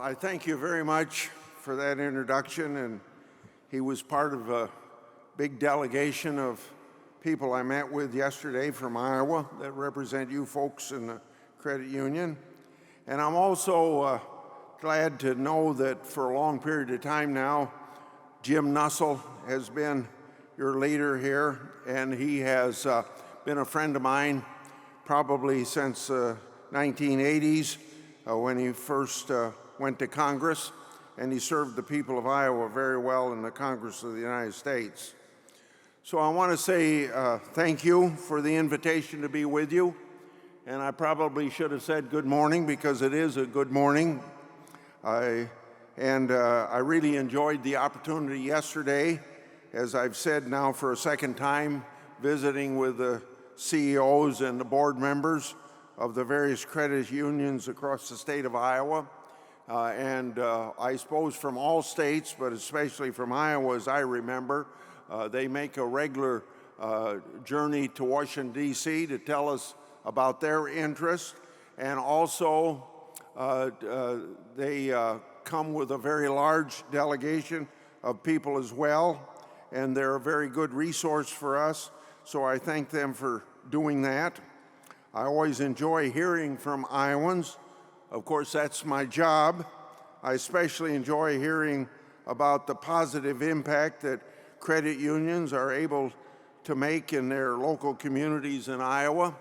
I thank you very much for that introduction, and he was part of a big delegation of people I met with yesterday from Iowa that represent you folks in the credit union. And I'm also glad to know that for a long period of time now, Jim Nussel has been your leader here, and he has been a friend of mine probably since 1980s when he first went to Congress, and he served the people of Iowa very well in the Congress of the United States. So I want to say thank you for the invitation to be with you, and I probably should have said good morning because it is a good morning. I really enjoyed the opportunity yesterday, as I've said now for a second time, visiting with the CEOs and the board members of the various credit unions across the state of Iowa. I suppose from all states, but especially from Iowa, as I remember, they make a regular journey to Washington, D.C. to tell us about their interests. And also, they come with a very large delegation of people as well, and they're a very good resource for us. So I thank them for doing that. I always enjoy hearing from Iowans. Of course, that's my job. I especially enjoy hearing about the positive impact that credit unions are able to make in their local communities in Iowa.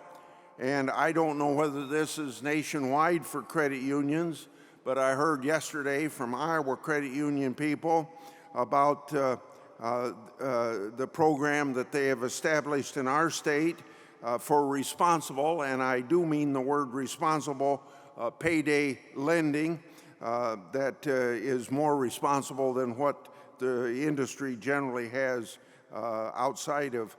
And I don't know whether this is nationwide for credit unions, but I heard yesterday from Iowa credit union people about the program that they have established in our state for responsible, and I do mean the word responsible, payday lending that is more responsible than what the industry generally has outside of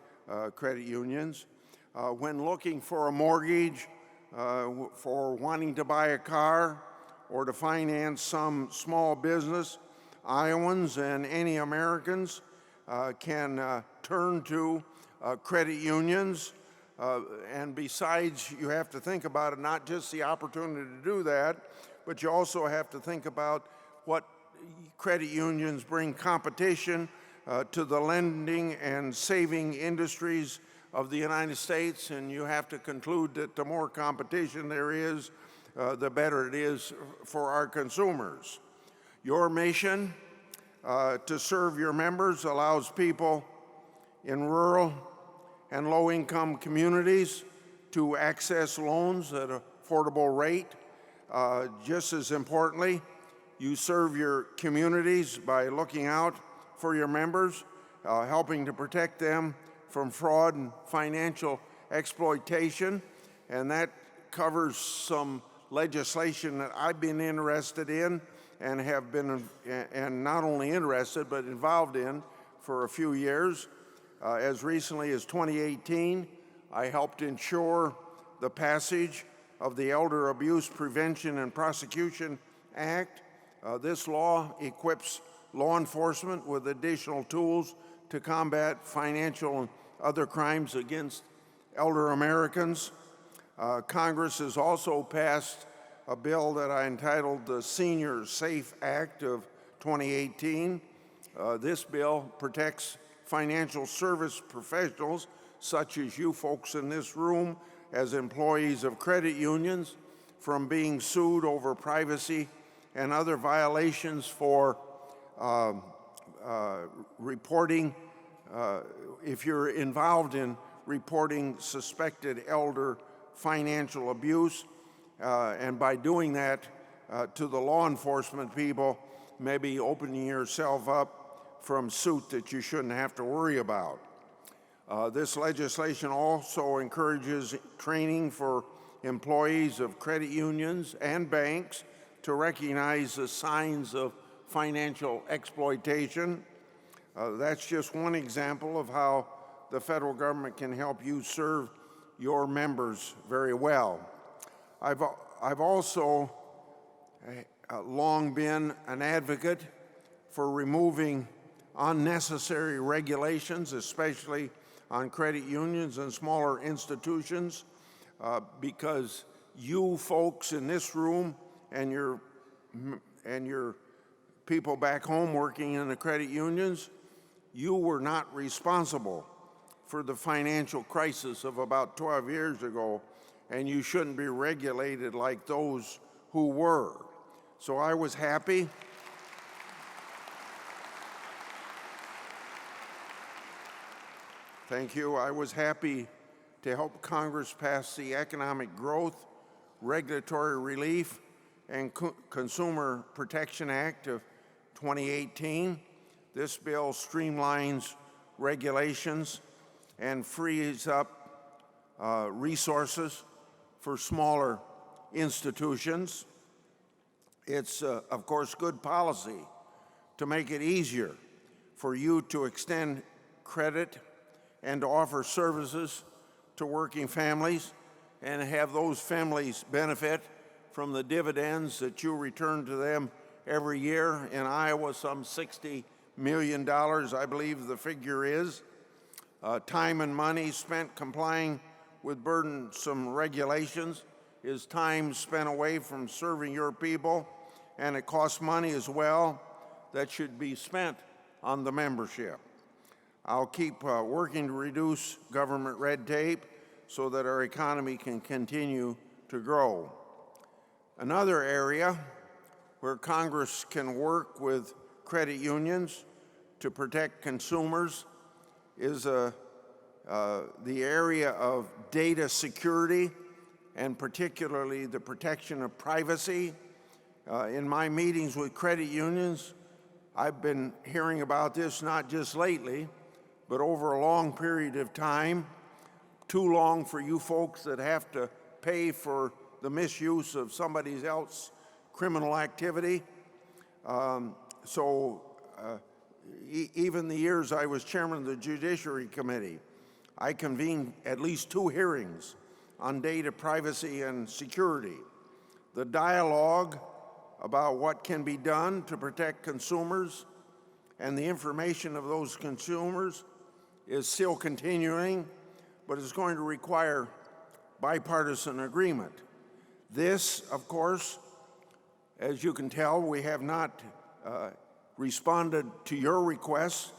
credit unions. When looking for a mortgage, for wanting to buy a car, or to finance some small business, Iowans and any Americans can turn to credit unions. And besides, you have to think about it, not just the opportunity to do that, but you also have to think about what credit unions bring competition to the lending and saving industries of the United States, and you have to conclude that the more competition there is, the better it is for our consumers. Your mission to serve your members allows people in rural and low-income communities to access loans at an affordable rate. Just as importantly, you serve your communities by looking out for your members, helping to protect them from fraud and financial exploitation, and that covers some legislation that I've been interested in and have been, and not only interested, but involved in for a few years. As recently as 2018, I helped ensure the passage of the Elder Abuse Prevention and Prosecution Act. This law equips law enforcement with additional tools to combat financial and other crimes against elder Americans. Congress has also passed a bill that I entitled the Senior Safe Act of 2018. This bill protects financial service professionals, such as you folks in this room, as employees of credit unions, from being sued over privacy and other violations for reporting, if you're involved in reporting suspected elder financial abuse, and by doing that to the law enforcement people, maybe opening yourself up from suit that you shouldn't have to worry about. This legislation also encourages training for employees of credit unions and banks to recognize the signs of financial exploitation. That's just one example of how the federal government can help you serve your members very well. I've also long been an advocate for removing unnecessary regulations, especially on credit unions and smaller institutions, because you folks in this room and your and your people back home working in the credit unions, you were not responsible for the financial crisis of about 12 years ago, and you shouldn't be regulated like those who were. So I was happy. Thank you. I was happy to help Congress pass the Economic Growth, Regulatory Relief, and Consumer Protection Act of 2018. This bill streamlines regulations and frees up resources for smaller institutions. It's, of course, good policy to make it easier for you to extend credit and to offer services to working families and have those families benefit from the dividends that you return to them every year. In Iowa, some $60 million, I believe the figure is. Time and money spent complying with burdensome regulations is time spent away from serving your people, and it costs money as well that should be spent on the membership. I'll keep working to reduce government red tape so that our economy can continue to grow. Another area where Congress can work with credit unions to protect consumers is the area of data security, and particularly the protection of privacy. In my meetings with credit unions, I've been hearing about this not just lately, but over a long period of time. Too long for you folks that have to pay for the misuse of somebody else's criminal activity. Even the years I was chairman of the Judiciary Committee, I convened at least 2 hearings on data privacy and security. The dialogue about what can be done to protect consumers and the information of those consumers is still continuing, but it's going to require bipartisan agreement. This, of course, as you can tell, we have not responded to your request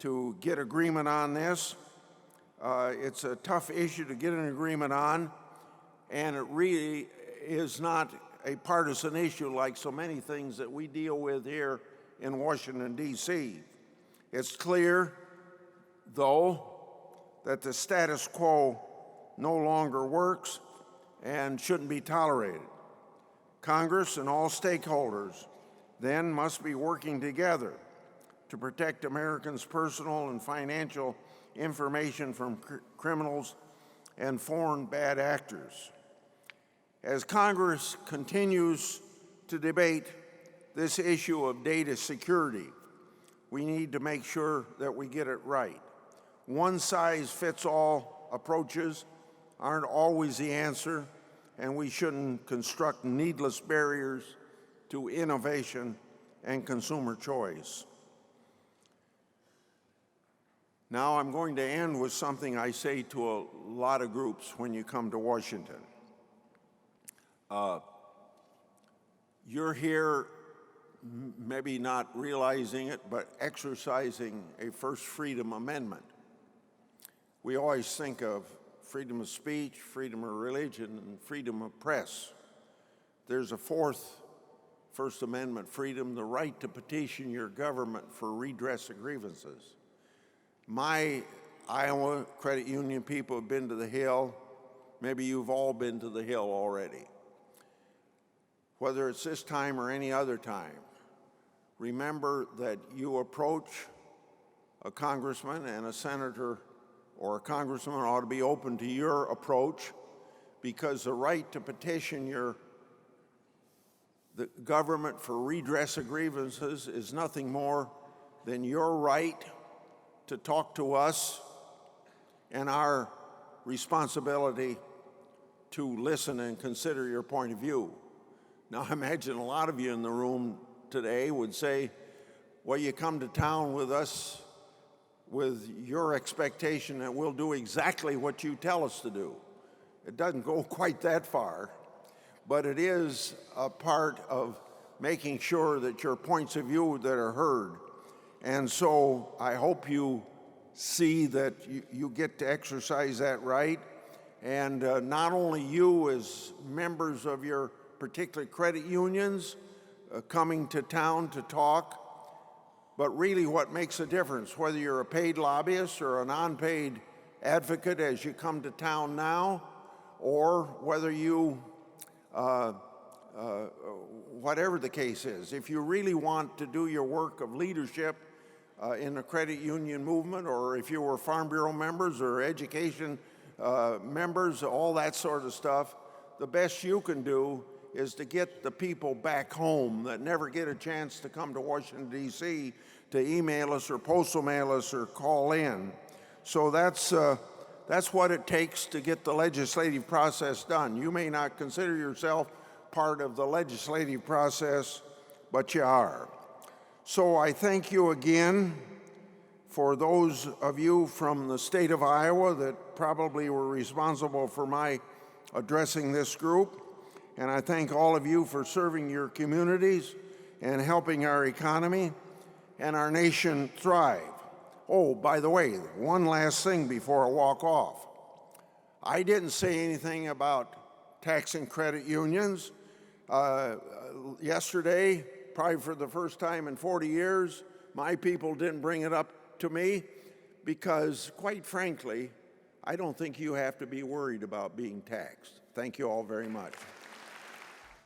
to get agreement on this. It's a tough issue to get an agreement on, and it really is not a partisan issue like so many things that we deal with here in Washington, D.C. It's clear, though, that the status quo no longer works and shouldn't be tolerated. Congress and all stakeholders then must be working together to protect Americans' personal and financial information from criminals and foreign bad actors. As Congress continues to debate this issue of data security, we need to make sure that we get it right. One-size-fits-all approaches aren't always the answer, and we shouldn't construct needless barriers to innovation and consumer choice. Now I'm going to end with something I say to a lot of groups when you come to Washington. You're here maybe not realizing it, but exercising a First Freedom Amendment. We always think of freedom of speech, freedom of religion, and freedom of press. There's a fourth First Amendment freedom, the right to petition your government for redress of grievances. My Iowa credit union people have been to the Hill. Maybe you've all been to the Hill already. Whether it's this time or any other time, remember that you approach a congressman and a senator or a congressman ought to be open to your approach, because the right to petition the government for redress of grievances is nothing more than your right to talk to us and our responsibility to listen and consider your point of view. Now, I imagine a lot of you in the room today would say, well, you come to town with us with your expectation that we'll do exactly what you tell us to do. It doesn't go quite that far, but it is a part of making sure that your points of view that are heard. And so I hope you see that you get to exercise that right. And not only you as members of your particular credit unions coming to town to talk, but really what makes a difference, whether you're a paid lobbyist or a non-paid advocate as you come to town now, or whether you whatever the case is, if you really want to do your work of leadership in the credit union movement, or if you were Farm Bureau members or education members, all that sort of stuff, the best you can do is to get the people back home that never get a chance to come to Washington, D.C. to email us or postal mail us or call in. So that's what it takes to get the legislative process done. You may not consider yourself part of the legislative process, but you are. So I thank you again for those of you from the state of Iowa that probably were responsible for my addressing this group. And I thank all of you for serving your communities and helping our economy and our nation thrive. Oh, by the way, one last thing before I walk off. I didn't say anything about taxing credit unions. Yesterday, probably for the first time in 40 years, my people didn't bring it up to me because, quite frankly, I don't think you have to be worried about being taxed. Thank you all very much.